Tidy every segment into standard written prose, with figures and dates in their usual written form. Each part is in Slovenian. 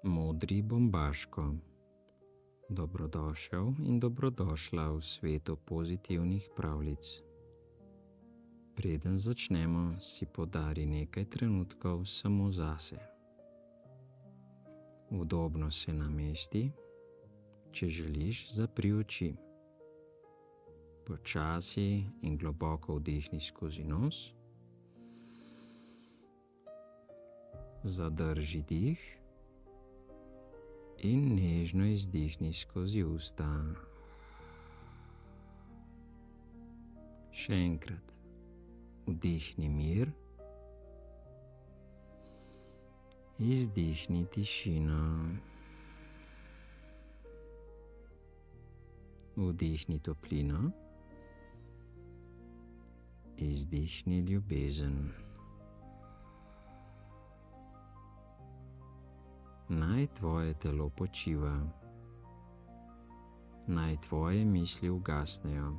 Modri Bombaško. Dobrodošel in dobrodošla v svetu pozitivnih pravljic. Preden začnemo, si podari nekaj trenutkov samo zase. Udobno se namesti, če želiš, zapri oči. Počasi in globoko vdihni skozi nos. Zadrži dih in nežno izdihni skozi usta. Še enkrat. Vdihni mir, izdihni tišino. Vdihni toplino, izdihni ljubezen. Naj tvoje telo počiva, naj tvoje misli ugasnejo,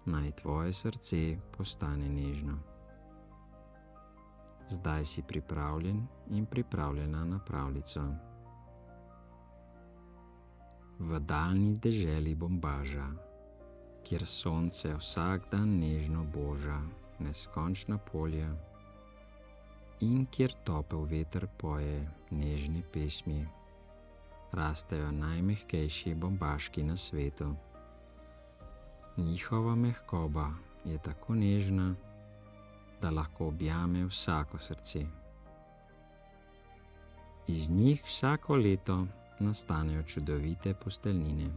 naj tvoje srce postane nežno. Zdaj si pripravljen in pripravljena na pravljico. V daljni deželi Bombaža, kjer sonce vsak dan nežno boža neskončna polja in kjer topel veter poje nežne pesmi, rastejo najmehkejši bombaški na svetu. Njihova mehkoba je tako nežna, da lahko objame vsako srce. Iz njih vsako leto nastanejo čudovite posteljnine,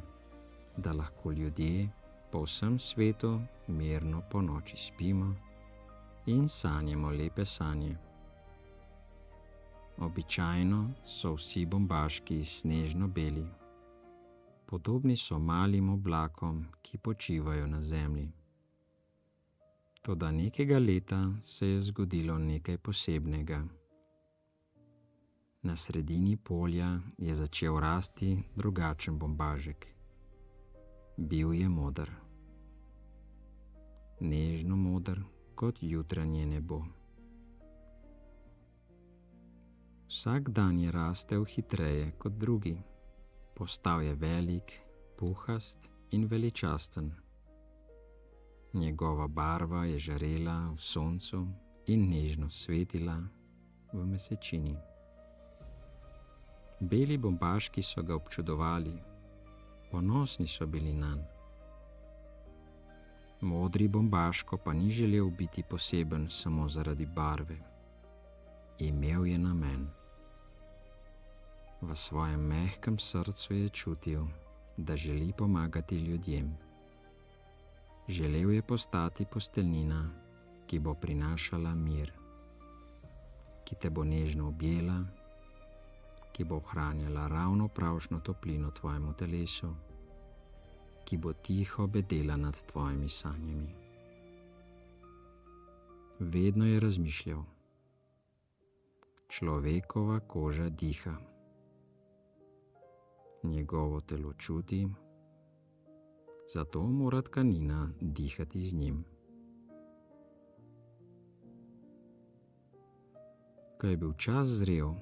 da lahko ljudje po vsem svetu mirno ponoči spimo in sanjamo lepe sanje. Običajno so vsi bombaški snežno beli. Podobni so malim oblakom, ki počivajo na zemlji. Toda nekega leta se je zgodilo nekaj posebnega. Na sredini polja je začel rasti drugačen bombažek. Bil je moder. Nežno moder kot jutranje nebo. Vsak dan je rastel hitreje kot drugi. Postal je velik, puhast in veličasten. Njegova barva je žarela v soncu in nežno svetila v mesečini. Beli bombaški so ga občudovali, ponosni so bili nanj. Modri Bombaško pa ni želel biti poseben samo zaradi barve. Imel je namen. V svojem mehkem srcu je čutil, da želi pomagati ljudem. Želel je postati posteljnina, ki bo prinašala mir, ki te bo nežno objela, ki bo ohranjala ravno pravšno toplino tvojemu telesu, ki bo tiho bedela nad tvojimi sanjami. Vedno je razmišljal. Človekova koža diha. Njegovo telo čuti, zato mora tkanina dihati z njim. Ko je bil čas zrel,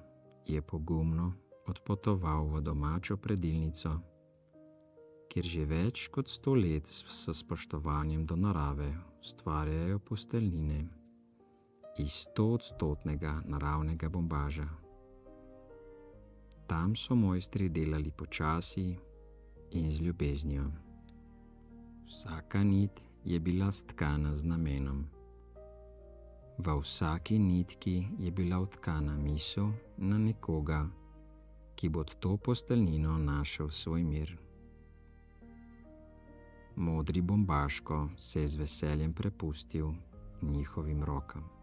je pogumno odpotoval v domačo predilnico, kjer že več kot 100 let s spoštovanjem do narave ustvarjajo posteljnine iz 100-odstotnega naravnega bombaža. Tam so mojstri delali počasi in z ljubeznijo. Vsaka nit je bila stkana z namenom. V vsaki nitki je bila vtkana misel na nekoga, ki bo to posteljnino našel svoj mir. Modri Bombaško se je z veseljem prepustil njihovim rokam.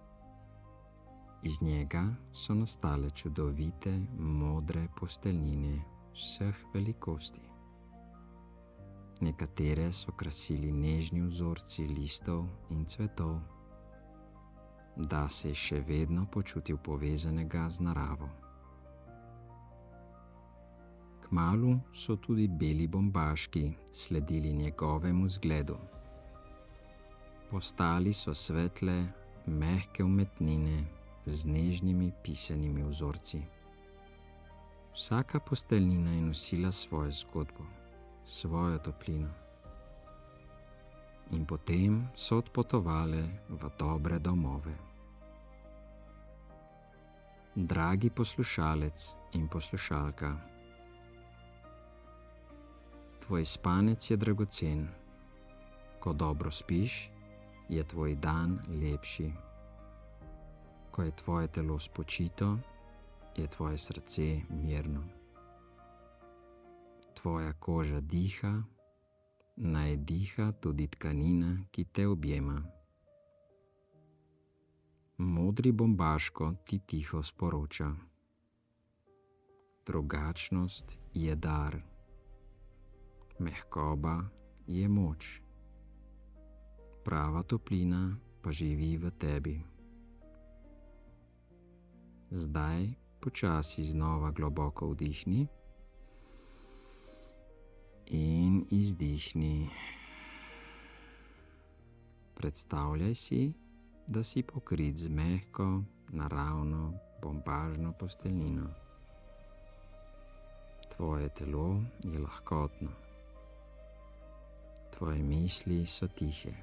Iz njega so nastale čudovite, modre posteljnine vseh velikosti. Nekatere so krasili nežni vzorci listov in cvetov, da se je še vedno počutil povezanega z naravo. Kmalu so tudi beli bombaški sledili njegovemu zgledu. Postali so svetle, mehke umetnine z nežnimi pisanimi vzorci. Vsaka posteljnina je nosila svojo zgodbo, svojo toplino. In potem so odpotovale v dobre domove. Dragi poslušalec in poslušalka, tvoj spanec je dragocen. Ko dobro spiš, je tvoj dan lepši. Ko je tvoje telo spočito, je tvoje srce mirno. Tvoja koža diha, naj diha tudi tkanina, ki te objema. Modri bombažko ti tiho sporoča: drugačnost je dar, mehkoba je moč, prava toplina pa živi v tebi. Zdaj počasi znova globoko vdihni in izdihni. Predstavljaj si, da si pokrit z mehko, naravno, bombažno posteljnino. Tvoje telo je lahkotno. Tvoje misli so tihe.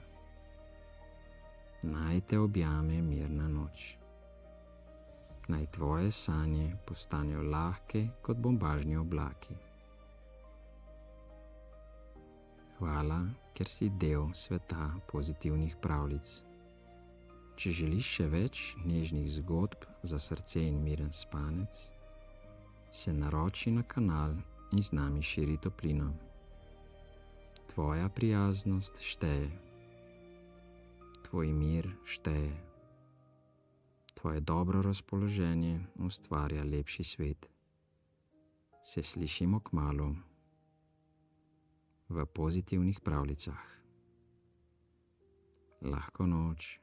Naj te objame mirna noč. Naj tvoje sanje postanejo lahke kot bombažni oblaki. Hvala, ker si del sveta pozitivnih pravljic. Če želiš še več nežnih zgodb za srce in miren spanec, se naroči na kanal in z nami širi toplino. Tvoja prijaznost šteje. Tvoj mir šteje. Tvoje dobro razpoloženje ustvarja lepši svet. Se slišimo kmalu v pozitivnih pravljicah. Lahko noč.